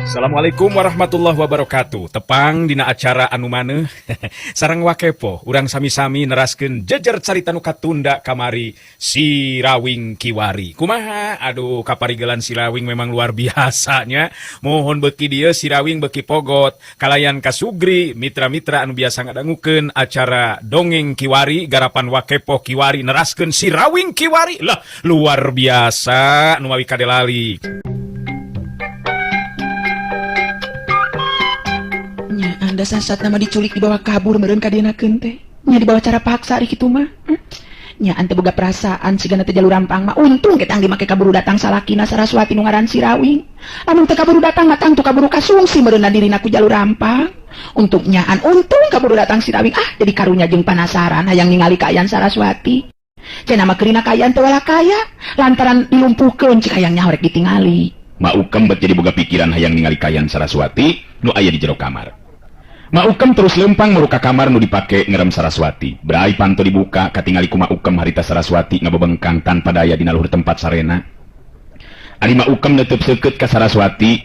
Assalamualaikum warahmatullahi wabarakatuh. Tepang dina acara anu maneuh sareng wakepo urang sami-sami neraskeun jejer carita nu katunda kamari si Rawing Kiwari. Kumaha? Aduh, kaparigelan si Rawing memang luar biasanya. Mohon beuki dieu si Rawing beuki pogot kalayan kasugri mitra-mitra anu biasa ngadangukeun acara dongeng Kiwari garapan wakepo Kiwari neraskeun si Rawing Kiwari. Lah, luar biasa nu mawi kadelali. Anda sasat nama diculik dibawa kabur meureun ka dina teh. Nya dibawa cara paksa ari kitu mah. Nya ante boga perasaan sigana teh jalur rampang mah untung kita angge make kaburu datang salakina Saraswati nu ngaran si Rawing. Lamun teu kaburu datang mah tang tu kaburu kasungsi meureunna dirina ku jalur rampang. Untung nyaan untung kaburu datang si Rawing jadi karunya jeung panasaran hayang ningali kaayaan Saraswati. Cenah mah keurina kaayaan teu wala kaya lantaran dilumpuhkeun cik hayang nya horek ditingali. Maukem bet jadi boga pikiran hayang ningali kaayaan Saraswati nu aya di jero kamar. Maukem terus lempang meruka kamar nu dipake ngerem Saraswati. Berai panto dibuka, katingali ku Maukem harita Saraswati ngabebengkang tanpa daya dina luhur tempat sarena. Ari Maukem neuteub seukeut ka Saraswati,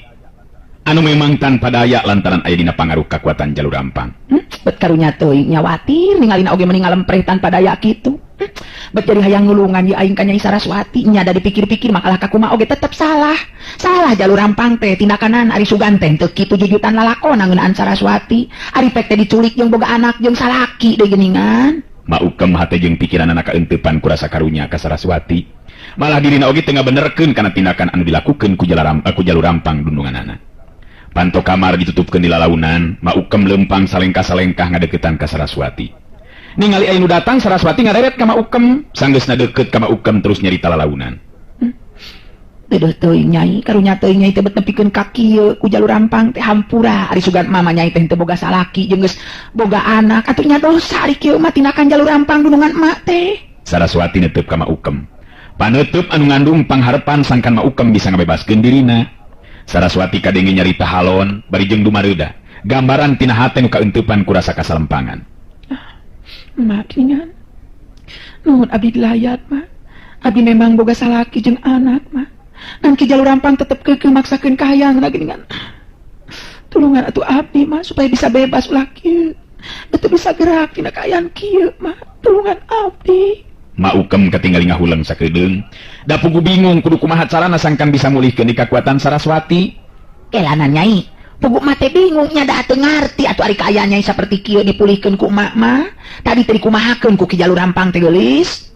anu memang tanpa daya lantaran aya dina pangaruh kakuatan jalur rampang. Bet karunya teuing nyawatir ningalina oge meuninggal lempreh tanpa daya kitu. Bet jadi hayang nulungan ye aing ka Nyai Saraswati nya da dipikir-pikir makalah ka kumaha oge tetep salah. Salah jalur rampang teh tindakanana ari sugan teh teu kitu jujutan lalakonna ngeunaan Saraswati. Ari pek teh diculik jeung boga anak jeung salaki deui geuningan. Maukem hate jeung pikiranna kaeuntepan ku rasa karunya ka Saraswati. Malah dirina oge teu ngabenerkeun kana tindakan anu dilakukeun ku jalur rampang dundunganana. Panto kamar ditutupkeun di lalaunan, Maukem lempang salengkah-salengkah ngadeukeutan ka Saraswati. Ningali aya nu datang Saraswati ngareret ka Maukem, sanggeusna deukeut ka Maukem terus nyarita lalaunan. Teueuh teuing Nyai, karunya teuing Nyai teh bet nepikeun ka kieu ku jalur rampang teh hampura ari sugan mama Nyai teh teu boga salaki jeung geus boga anak, atuh nya dosa ari kieu mah tindakan jalur rampang dundungan emak teh. Saraswati neuteub ka Maukem. Paneuteub anu ngandung pangharepan sangkan Maukem bisa ngabebaskeun dirina. Saraswati kadenge nyarita halon bari jeung dumareuda, gambaran tina hate nu kaeuntupan ku rasa kasalempangan. Makingan. Nuhun abdi dilayat mah. Abdi memang boga salaki jeung anak mah. Ngan ki jalur rampang tetep keukeuh maksakeun kahayangna geuningan. Tulungan atuh abdi mah supaya bisa bebas ulah kieu. Betul bisa gerak tina kaayaan kieu mah. Tulungan abdi. Maukem katingali ngahuleung sakeudeung. Da pugu bingung kudu kumaha carana sangkan bisa mulihkeun di kakuatan Saraswati. Elana Nyai, pugu mah teh bingung nya da teu ngarti atuh ari kaayaan Nyai saperti kieu dipulihkeun ku emak mah. Tadi teh kumahakeun ku ki jalur rampang teh geulis.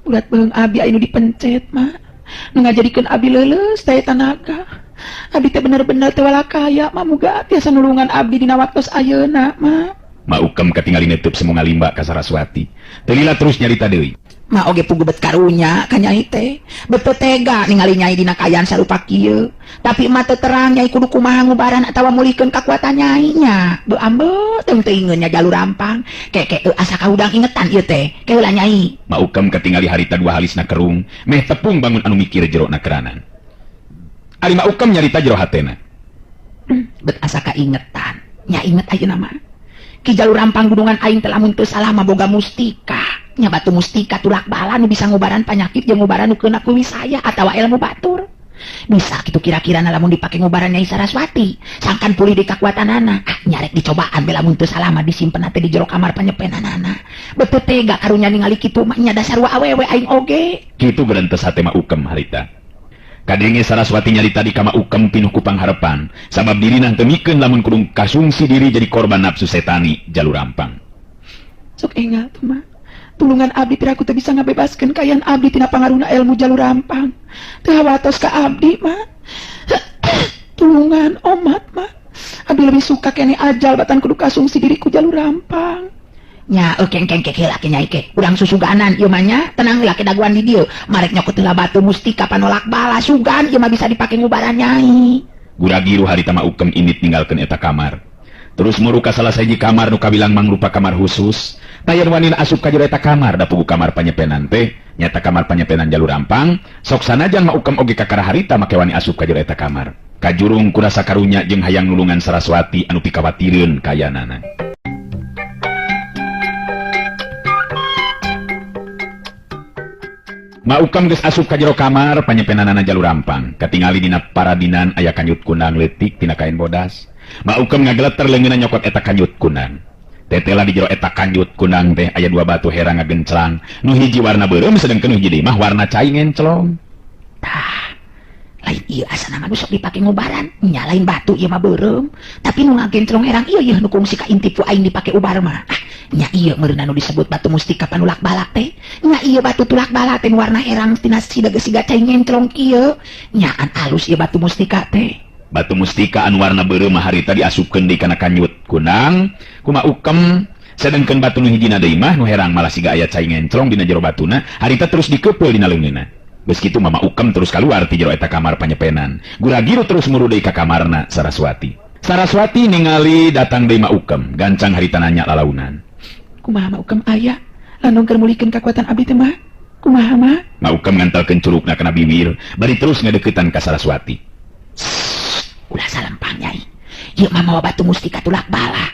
Ulat beung abdi anu dipencet mah. Nu ngajadikeun abdi leuleus daya tanaga. Abdi teh bener-bener teu wala kaya mah muga tiasa nulungan abdi dina waktos ayeuna mah. Maukem katingali neuteub semoga limba ka Saraswati. Teu lila terus nyarita deui. Mah oge pugu bet karunya ka Nyai teh. Betul tega ningali Nyai dina kaayaan sarupa kieu. Tapi emak teu terang Nyai kudu kumaha ngubaran atawa mulihkeun kakuatan Nyai nya. Beu ambeut teu teuingeun nya jalur rampang. Keke asa kaudang ingetan ieu teh. Keula Nyai. Maukem katingali harita dua halisna kerung, meh tepung bangun anu mikir jerona keranan. Ari Maukem nyarita jero hatena. Bet asa kaingetan. Nya inget ayeuna mah. Ki jalur rampang gunungan aing teh lamun teu salah mah boga mustika. Nya batu mustika tulak bala nu bisa ngubaran panyakit jeung ngubaran nu keuna ku wisaya atawa ilmu batur. Bisa kitu kira-kirana lamun dipake ngubaran Nyai Saraswati, sangkan pulih di kakuatanana. Nyarek dicobaan be lamun teu salah mah disimpen teh di jero kamar panyepenanana. Beuteut tega karunya ningali kitu mah nya dasar wa awewe aing oge. Kitu bereuntes hate Maukem harita. Kadenge Saraswati nyarita di ka Maukem pinuh ku pangharepan, sabab dirina teu mikeun lamun kudu kasungsi diri jadi korban nafsu setani jalur rampang. Sok ingat mah. Tulungan abdi piraku teu bisa ngabebaskeun kaayaan abdi tina pangaruhna ilmu jalur rampang. Teu hawatos ka abdi mah. Tulungan omat mah. Abdi lebih suka kene ajal batan kudu kasungsi diri ku jalur rampang. Nya kengkeng heula ke Nyai ke. Urang susuganan ieu mah nya, tenang heula ke daguan di dieu. Marek nyokot heula batu mustika panolak bala sugan ieu mah bisa dipake ngubaran Nyai. Gura-giru harita Maukem indit ninggalkeun eta kamar. Terus muru ka salah sahiji kamar nu kabilang mangrupa kamar khusus. Tayan wani asup ka jero eta kamar da pugu kamar panyepenan teh, nyata kamar panyepenan jalur rampang. Sok sanajan Maukem oge kakara harita make wani asup ka jero eta kamar. Kajurung kurasa karunya jeung hayang nulungan Saraswati anu pikawatireun kayanana. Ukam geus asup ka jero kamar panyepenanana jalur rampang. Katingali dina paradinan aya kanyut kunang leutik tina kain bodas. Ukam ngageleter leungeunna nyokot eta kanyut kunang. Tetela di jero eta kanyut kunang teh aya dua batu herang ngagenclang. Nu hiji warna beureum sedengkeun nu hiji deui mah warna cai ngencelong. Tah, lain ieu asana mah sok dipake ngubaran. Nya lain batu ieu mah beureum, tapi nu ngagenclong herang ieu nu kungsi ka intipu aing dipake ubar mah. Nya ieu meureunna nu disebut batu mustika panulak balak teh. Nya ieu batu tulak balak teh warna herang tina siga cai ngencelong kieu. Nyaan alus ieu batu mustika teh. Batu mustika anu warna beureum mah harita diasupkeun deui kana kanyut kunang ku Ukam. Sedengkeun batu nu hijina deui mah nu herang malah siga aya cai ngencelong dina jero batuna, harita terus dikeupel dina leungeunna. Geus kitu Mama Ukam terus kaluar ti jero eta kamar panyepenan. Guragiru terus muru deui ka kamarna Saraswati. Saraswati ningali datang deui Ma Ukam, gancang harita nanya lalaunan. Kumaha Ma Ukam aya? Landong keur mulihkeun kakuatan abdi teh mah? Kumaha mah? Ma Ukam ngantelkeun curugna kana bibir, bari terus ngadeuketan ka Saraswati. Ulah salempang nyai. Ieu mah mawa batu mustika tulak bala.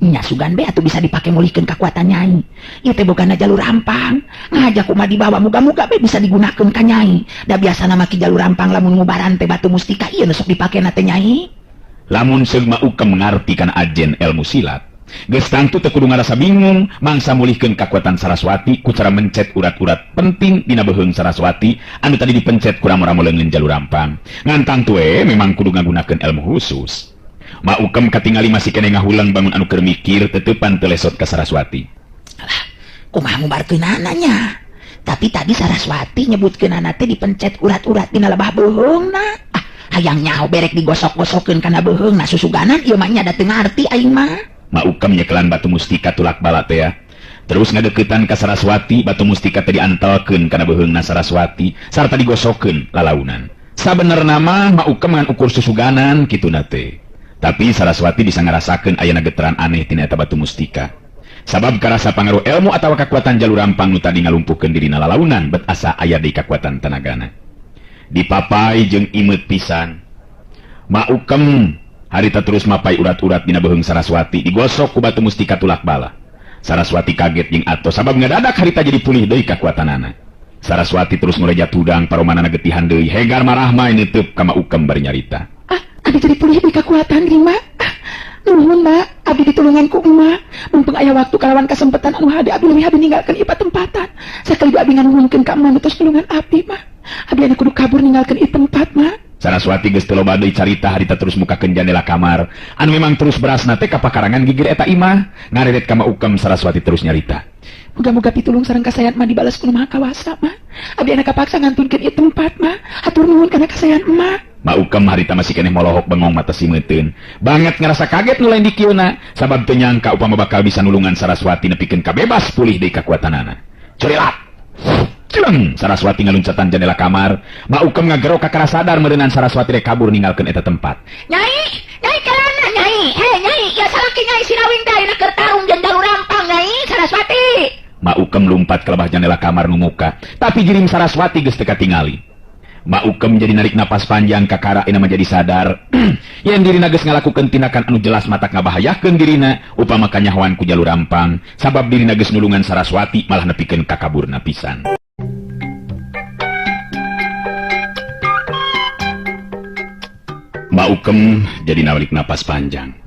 Nya sugan be atuh bisa dipake mulihkeun kakuatan nyai. Ieu teh bogana jalur rampang. Ngajak kumaha dibawa muga-muga be bisa digunakeun ka nyai. Da biasana make jalur rampang lamun ngubaran teh batu mustika ieu nu sok dipakena teh nyai. Lamun seug Ma Ukam ngarti kana ajen ilmu silat, geus tangtu teu kudu ngarasa bingung mangsa mulihkeun kakuatan Saraswati ku cara mencet urat-urat penting dina beuheung Saraswati anu tadi dipencet ku ramu-ramu leungeun jalur rampang. Ngan tangtu memang kudu ngagunakeun ilmu khusus. Ma Ukam katingali masih kene ngahulang bangun anu keur mikir teteupan teu lesot ka Saraswati. Alah, kumaha ngubarkeunana nya? Tapi tadi Saraswati nyebutkeunana teh dipencet urat-urat dina lebah beuheungna. Hayang nyaho berek digosok-gosokkeun kana beuheungna susuganan ieu mah nya da teu ngarti aing mah. Ma Ukam nyekelan batu mustika tulak bala teh ya. Terus ngadeuketan ka Saraswati, batu mustika teh diantelkeun kana beuheungna Saraswati sarta digosokkeun lalaunan. Sabenerna mah Ma Ukam ngan ukur susuganan kituna teh. Tapi Saraswati bisa ngarasakeun aya geteran aneh tina eta batu mustika. Sabab karasa pangaruh ilmu atawa kekuatan jalur rampang nu tadi ngalumpuhkeun dirina lalaunan bet asa aya deui kekuatan tenagana. Dipapai jeung imeut pisan. Ma Ukam harita terus mapai urat-urat dina beuheung Saraswati digosok ku batu mustika tulak bala. Saraswati kaget jeung atos sabab ngadadak harita jadi pulih deui kakuatanana. Saraswati terus ngureja tudang paromanana getihan deui hegar marah mah neuteub ka Ma Ukam bari nyarita. Abdi jadi pulih deui kakuatan geuning mah. Nuhun mak, abdi ditulungan ku emak. Mumpung aya waktu kalawan kasempetan anu hade abdi leuwih abdi ninggalkeun ieu tempatan. Sakali abdi nganuhunkeun ka emak terus tulungan abdi mah. Abdi anu kudu kabur ninggalkeun ieu tempat mah. Saraswati geus teu loba deui carita harita terus mukakeun jendela kamar. Anu memang terus berasna teh ka pakarangan gigir eta imah. Ngaredet ka Ma Ukam Saraswati terus nyarita. Muga-muga pitulung sareng kasayan mah dibalas ku Maha Kawasa mah. Abdi anu kapaksa ngantunkeun ieu tempat mah. Hatur nuhun kana kasayan emak. Ma Ukam harita masih keneh molohok bengong mata simeuteun. Banget ngerasa kaget nu lain di kieuna sabab teu nyangka upama bakal bisa nulungan Saraswati nepikeun kabebas pulih deui kakuatanana. Curilat. Jeung Saraswati ngaluncatan jendela kamar. Ma Ukam ngagero kakara sadar meureunnan Saraswati rek kabur ninggalkeun eta tempat. Nyai kelana nyai. Nyai, ya salaki nyai Sirawing teh ayeuna keur tarung jeung jalur rampang nyai Saraswati. Ma Ukam lompat ke lebah jendela kamar nu muka, tapi jirim Saraswati geus teu katingali. Ma Ukam jadi narik napas panjang kakara ina menjadi sadar yen dirina geus ngalakukeun tindakan anu jelas matak ngabahayakeun dirina upama kanyahoan ku jalur rampang sabab dirina geus nulungan Saraswati malah nepikeun kakaburna pisan. Ma Ukam jadi narik napas panjang.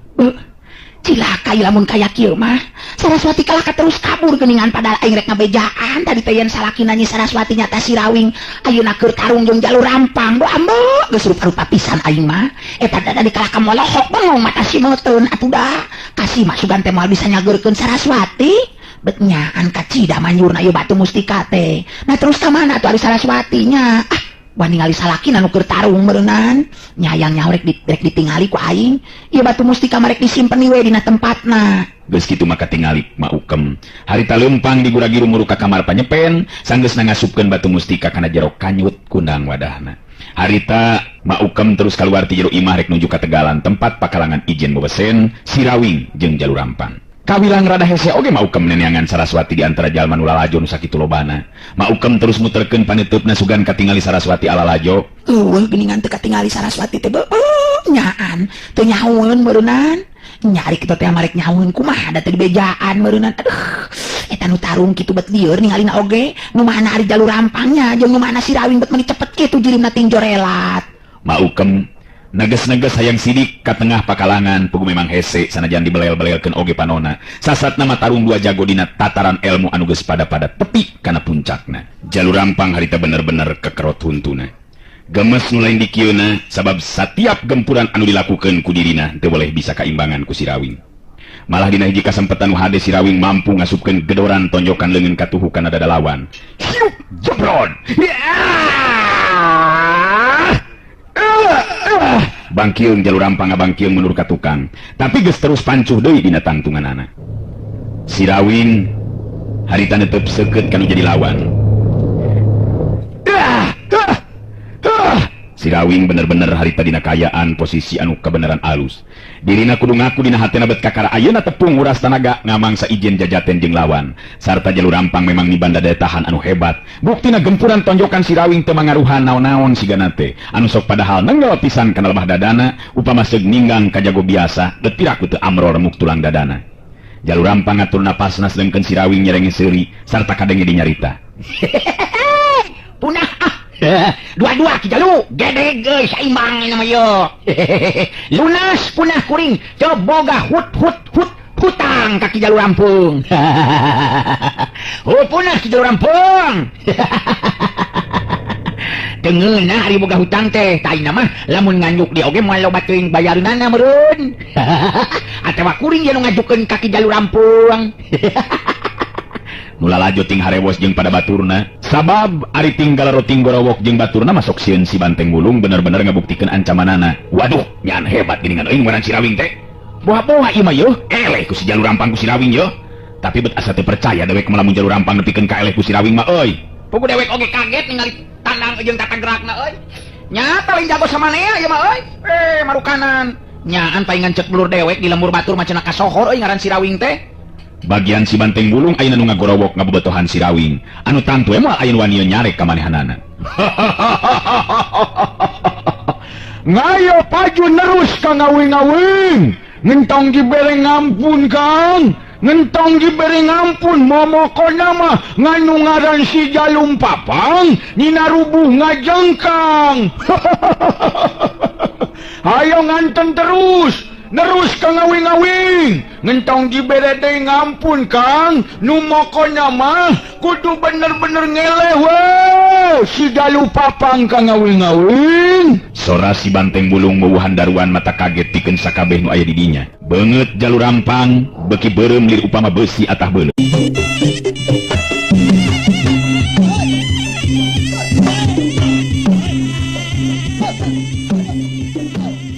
Cilaka lamun kaya kieu mah. Saraswati kalaka terus kabur geuningan padahal aing rek ngabejaan tadi teh yen salakina nyi Saraswati nyata Sirawing ayeuna keur tarung jeung jalur rampang. Do ambo geus rupa-rupa pisan aing mah. Eta tadi kalaka molohok bengong mata simeuteun atuh da. Kasih mah sugan teh moal bisa nyageurkeun Saraswati. Bet nyaan kacida manyurna ieu batu mustika teh. Nah terus ka mana atuh ari Saraswati nya? Wah ningali salakina nu keur tarung meureunnan. Nyayang nyaho rek ditingali ku aing. Ieu batu mustika mah rek disimpen we dina tempatna. Geus kitu maka tingali Ma Ukam. Harita leumpang digura-giru muru ka kamar panyepen, sanggeusna ngasupkeun batu mustika kana jero kanyut kunang wadahna. Harita Ma Ukam terus kaluar ti jero imah rek nuju ka tegalan tempat pakalangan ijen bobesen Sirawing jeung jalur rampang. Kawilang rada hese oge Ma Ukam neneangan Saraswati di antara jalma nu lalajo nu sakitu lobana. Ma Ukam terus muterkeun paneutupna sugan katingali Saraswati alalajo. Geuningan teu katingali Saraswati teh nyaan teu nyahoeun meureunnan. Nyari kitu teh marek nyahoeun kumaha da teu dibejaan meureunnan. Aduh, eta nu tarung kitu bet lieur ningalina oge nu mana ari jalur rampangnya jeung nu mana si Rawing bet meuni cepet kitu jirimna tinjo relat. Maukem nages-nages hayang sidik ka tengah pakalangan pugu memang hese sanajan dibelel-belelkeun oge panona. Sasatna mah tarung dua jago dina tataran ilmu anu geus pada-pada tepi kana puncakna. Jalur rampang harita bener-bener kekerot huntuna. Gemes nu lain di kieuna sabab setiap gempuran anu dilakukeun ku dirina teu boleh bisa kaimbangan ku si Rawing. Malah dina hiji kasempetan nu hade si Rawing mampu ngasupkeun gedoran tonjokan leungeun katuhu kana dada lawan. Hiup jebrod. Bangkieung jalur rampang ngabangkieung mundur ka tukang, tapi geus terus pancuh deui dina tangtunganana. Si Rawing harita netep seukeut kanu jadi lawan. Si Rawing bener-bener harita dina kayaan posisi anu kebenaran alus. Dirina kudu ngaku dina hatena bet kakara ayeuna tepung uras tanaga ngamangsa ijen jajaten jeung lawan. Sarta jalur rampang memang nibanda daya tahan anu hebat. Buktina gempuran tonjokan si Rawing teu mangaruhan naon-naon sigana teh. Anu sok padahal nenggel pisan kana lemah dadana upama seug ninggang ka jago biasa bet piraku teu amrol remuk tulang dadana. Jalur rampang ngatur napasna sedengkeun si Rawing nyerenge seuri sarta kadenge dinyarita. Punah dua-dua ki jalu gede geus saimbang nama yo. Lunas punah kuring coboga hutang kaki jalur rampung. Punah ki jalur rampung. Tengeuna ari boga hutang teh taina mah lamun nganjuk di oge moal loba teuing bayareunana meureun. Atawa kuring ye nu ngajukeun kaki jalur rampung. Mula laju ting harewos jeung pada baturna sabab ari tinggal roting gorowok jeung baturna masuk sieun si Banteng Wulung bener-bener ngabuktikeun ancamanana. Waduh nyan hebat geuningan euy ngaran si Rawing teh. Boha-boha ieu mah yo eleh ku si jalur rampang ku si Rawing yo. Tapi bet asa teu percaya dewek lamun jalur rampang nepikeun ka eleh ku si Rawing mah euy. Pugu dewek oge kaget ningali tandang jeung tata gerakna euy. Nya paling jago samanea ieu mah euy. Marukanan. Nyaan paingan cek bulur dewek di lembur batur macana kasohor euy ngaran si Rawing teh. Bagian si Banteng Wulung ayeuna nu ngagorowok ngabobatohan si Rawing. Anu tangtu emang ayeuna wanieu nyarek ka manehanana. Ngayo paju nerus ka ngawing-ngawing. Ngentong dibere ngampun Kang. Ngentong dibere ngampun momokona mah nganu ngaran si Jalum Papang nina rubuh ngajengkang. Ayo nganten terus. Nerus ka ngawing-ngawing. Ngentong dibere deui ngampun Kang. Nu mokona mah kudu bener-bener ngeleh weh. Si Jalum Papang ka ngawing-ngawing. Sora si Banteng Wulung meueuhan daruan mata kaget pikeun sakabeh nu aya di dinya. Beungeut jalur rampang beuki beureum lir upama beusi atah beuleuh.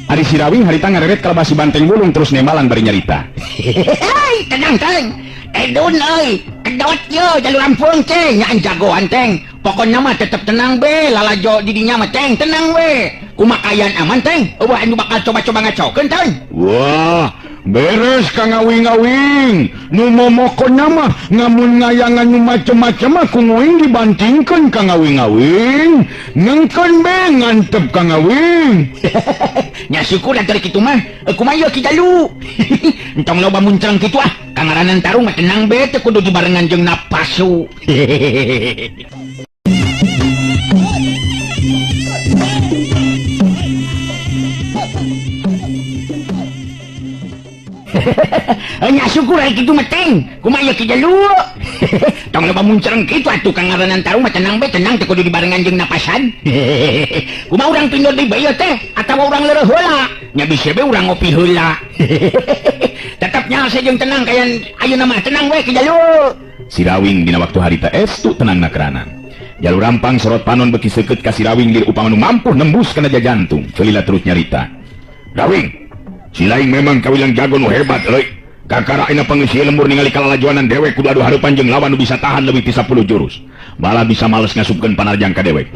Ari si Rawing harita ngareret kalebah si Banteng Wulung terus nemalan bari nyarita. Hei, tenang teng. Edun euy, kedot yo jalur rampung teh nyaan jagoan teng. Pokona mah tetep tenang be, lalajo di dinya mah teng, tenang we. Kumakayan aman teng. Eueuh anu bakal coba-coba ngacokeun teng. Wah, beres ka ngawing-ngawing. Nu momokonna mah ngamun ngayangan nu macem-macem mah kumuing dibantingkeun ka ngawing-ngawing. Ngengkeun be ngantep ka ngawing. Nya syukur dari kitu mah. Kumaha ki jalu. Entong loba muncang kitu ah. Kangaranan tarung mah tenang be teu kudu dibarengan jeung napasu. Nya syukur ari kitu mah teng. Kumaha ki jalu. Tong loba muncang kitu atuh kangaranan tarung mah tenang be tenang teu kudu dibarengan jeung napasan. Kumaha urang pindor deui bae teh atawa urang leureuh heula. Nya bisi be urang ngopi heula. Tetap nyase jeung tenang kayan ayeuna mah tenang we ki jalu. Si Rawing dina waktu harita estu tenang nakeranan. Jalur rampang sorot panon beki seukeut ka si Rawing lir upama nu mampu nembus kana jantung. Celila terus nyarita. Rawing, si Laing memang kawilang jago nu hebat euy. Kakara ayeuna pangeusi lembur ningali kalalajoanan dewek kudu adu hareupan jeung lawan nu bisa tahan leuwih ti 10 jurus. Malah bisa males ngasupkeun panarjang ka dewek.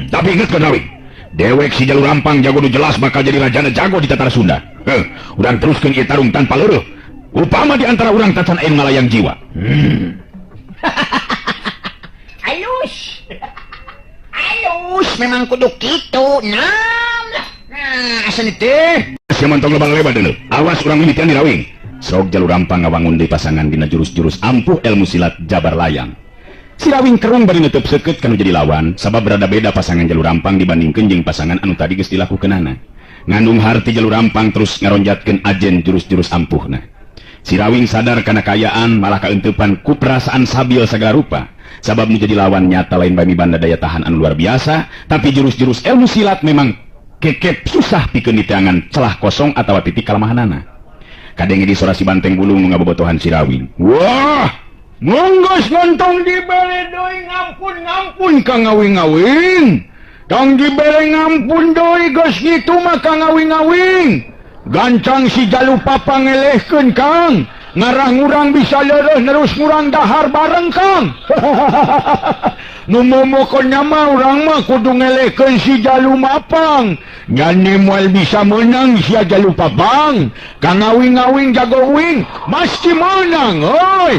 Tapi ingetkeun Rawing. Dewek si jalur rampang jago nu jelas bakal jadi rajana jago di Tatara Sunda. Urang teruskeun ieu tarung tanpa leureum. Upama di antara urang tacan aya ngalayang jiwa. Ayus. Ayus memang kudu kitu. Nah, asa teh. Sia mantong lebar-lebar deuleu. Awas urang mimitian di Rawing. Srog jalur rampang ngawangun deui pasangan dina jurus-jurus ampuh ilmu silat jabar layang. Si Rawing kerung bari neuteub seukeut kanu jadi lawan, sabab berada beda pasangan jalur rampang dibandingkeun jeung pasangan anu tadi geus dilakukeunana. Ngandung harti jalur rampang terus ngaronjatkeun ajen jurus-jurus ampuhna. Si Rawing sadar kana kayaan malah kaeunteupan ku perasaan sabil sagala rupa. Sabab nu jadi lawan nyata lain bami banda daya tahan anu luar biasa, tapi jurus-jurus ilmu silat memang kekep susah pikeun diteangan celah kosong atawa titik kalemahanana. Kadenge di sora si banteng bulung nu ngabobotohan si Rawing. Wah, munggos ngontong dibere deui ngampun ka ngawing-ngawing. Tong dibere ngampun deui geus kitu mah ka ngawing-ngawing. Gancang si Jalu Papa ngelehkeun Kang. Ngarang urang bisa leureuh nerus ngurang dahar bareng Kang. Nu momokonna mah urang mah kudu ngelehkeun si Jalu Mapang. Nyani moal bisa menang si Jalu Papang. Kang ngawing-ngawing jago uing mesti menang oi.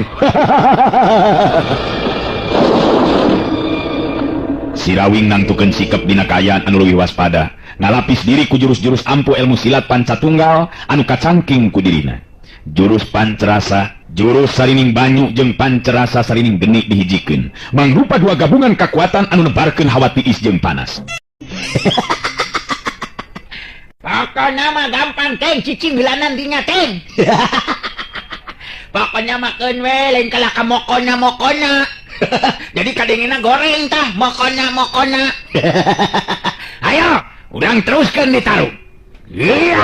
Si Rawing nangtukeun sikep dina kayaan anu leuwih waspada, ngalapis diri ku jurus-jurus ampuh ilmu silat pancatunggal anu kacangking ku dirina. Jurus pancerasa, jurus sarining banyu jeung pancerasa sarining geni dihijikeun, mangrupa dua gabungan kekuatan anu nebarkeun hawa tiis jeung panas. Pokoknya mah gampang Teng, cicing gelanan dinya Teng. Pokoknya makeun we lain kalah ka mokona. Jadi kadengina goreng tah mokona. Ayo, urang teruskeun ditaruh. Iya.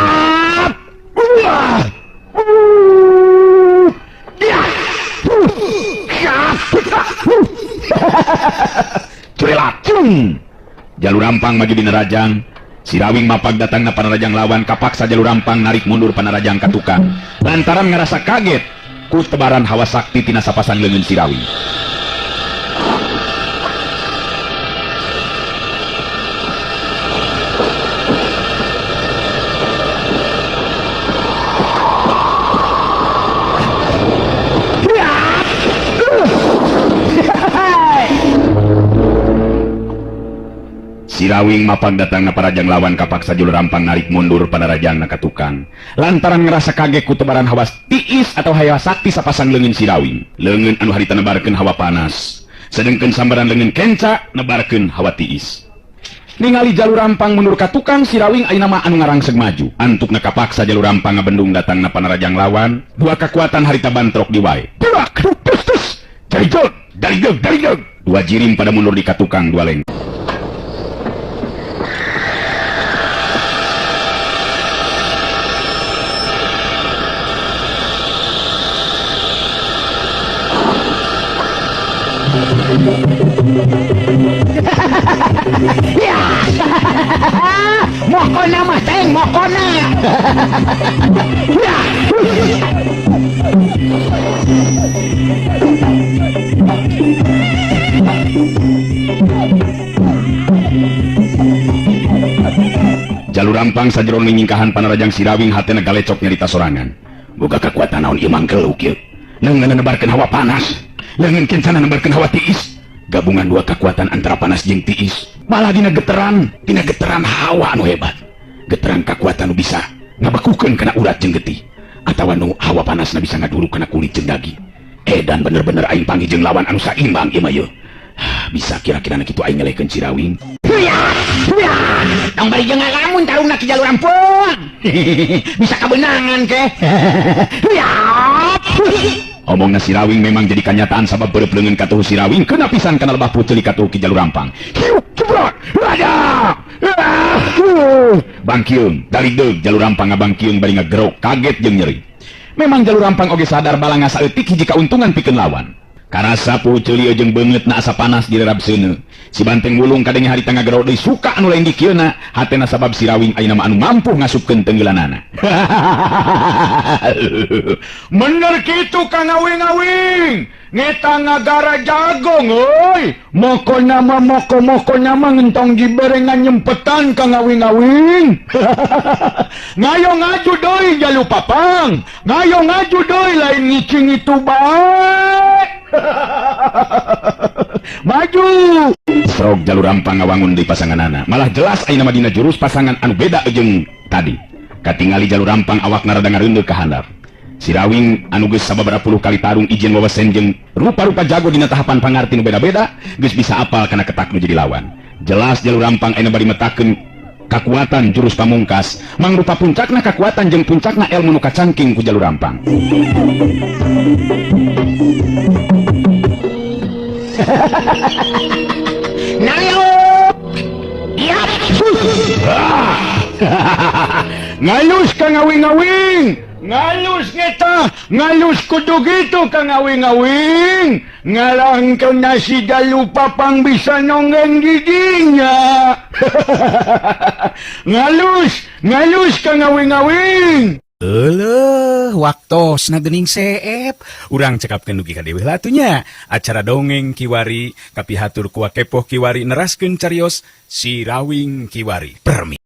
Jalur rampang maju dina rajang. Si Rawing mapag datangna panarajang lawan kapaksa jalur rampang narik mundur panarajang ka tukang lantaran ngarasa kaget ku tebaran hawa sakti tina sapasang leungeun si Rawing. Si Rawing mapag datangna parajang lawan kapaksa jalur rampang narik mundur panarajang ka tukang lantaran ngerasa kaget ku tebaran hawa tiis atau hawa sakti sapasang leungeun si Rawing. Leungeun anu harita nebarkeun hawa panas, sedengkeun sambaran leungeun kenca nebarkeun hawa tiis. Ningali jalur rampang mundur ka tukang, si Rawing ayeuna mah anu ngarangseg maju. Antukna kapaksa jalur rampang ngabendung datangna panarajang lawan, dua kekuatan harita bantrok di wae. Gerak, tus. Daligeg. Dua jirim pada mundur di ka tukang dua leng. Mokona mah Teng, mokona. Jalur rampang sajeron nyingkahan panarajang si Rawing hatena galecok nyarita sorangan. Boga kekuatan naon ieu mangkel kieu. Leungeun nebarkeun hawa panas, leungeun kencana nebarkeun hawa tiis. Gabungan dua kekuatan antara panas jeung tiis. Malah dina geteran hawa anu hebat. Geteran kekuatan nu bisa ngabakukeun kana urat jeung getih, atawa nu hawa panasna bisa ngaduru kana kulit jeung daging. Dan bener-bener aing panggih jeung lawan anu saimbang ieu mah yeuh. Bisa kira-kira kitu aing ngelehkeun si Rawing. Tong bari jeung ngalamun tarungna ki jalur rampung. Bisa kabenangan ke. Omongna si Rawing memang jadi kenyataan sabab beureup leungeun katuh si Rawing keuna pisan kana lebah puceuli katuh ki jalur rampang. Hiup cebrot. Bangkiung, daligdeug jalur rampang ngabangkiung bari ngagerok kaget jeung nyeri. Memang jalur rampang oge sadar balanga saeutik hiji kauntungan pikeun lawan. Karasa puceuli jeung beungeutna asa panas direrab seuneu. Si banteng wulung kadenge harita ngagerok deui suka anu lain di kieuna, hatena sabab si Rawing ayeuna mah anu mampu ngasupkeun tenggelanana. Bener kitu ka ngawing-ngawing. Ngeta ngagara jagong euy. Mokona mah moko-mokona mah ngentong dibere nganyempetan ka ngawing-ngawing. Ngayo ngaju deui Jalu Papang. Ngayo ngaju deui lain ngicing itu bae. Maju. Srog jalur rampang ngawangun di pasanganana. Malah jelas ayeuna mah dina jurus pasangan anu beda jeung tadi. Katingali jalur rampang awakna rada ngareundeuk ka handap. Si Rawing anu geus sababaraha puluh kali tarung ijen wawasen jeung rupa-rupa jago dina tahapan pangarti nu beda-beda, geus bisa apal kana ketak nu jadi lawan. Jelas jalur rampang aya bari metakeun kakuatan jurus pamungkas, mangrupa puncakna kakuatan jeung puncakna ilmu nu kacangking ku jalur rampang. Ngalus ka ngawing-ngawing, ngalus ngeta, ngalus kudu gitu ka ngawing-ngawing, ngalang ka na si Dalupa pang bisa nongeng giginya. ngalus ka ngawing-ngawing. Waktos na gening seep. Urang cekapkeun dugi ka dewe latunya. Acara dongeng Kiwari kapihatur ku Wakepoh Kiwari neraskeun carios Si Rawing Kiwari. Permi.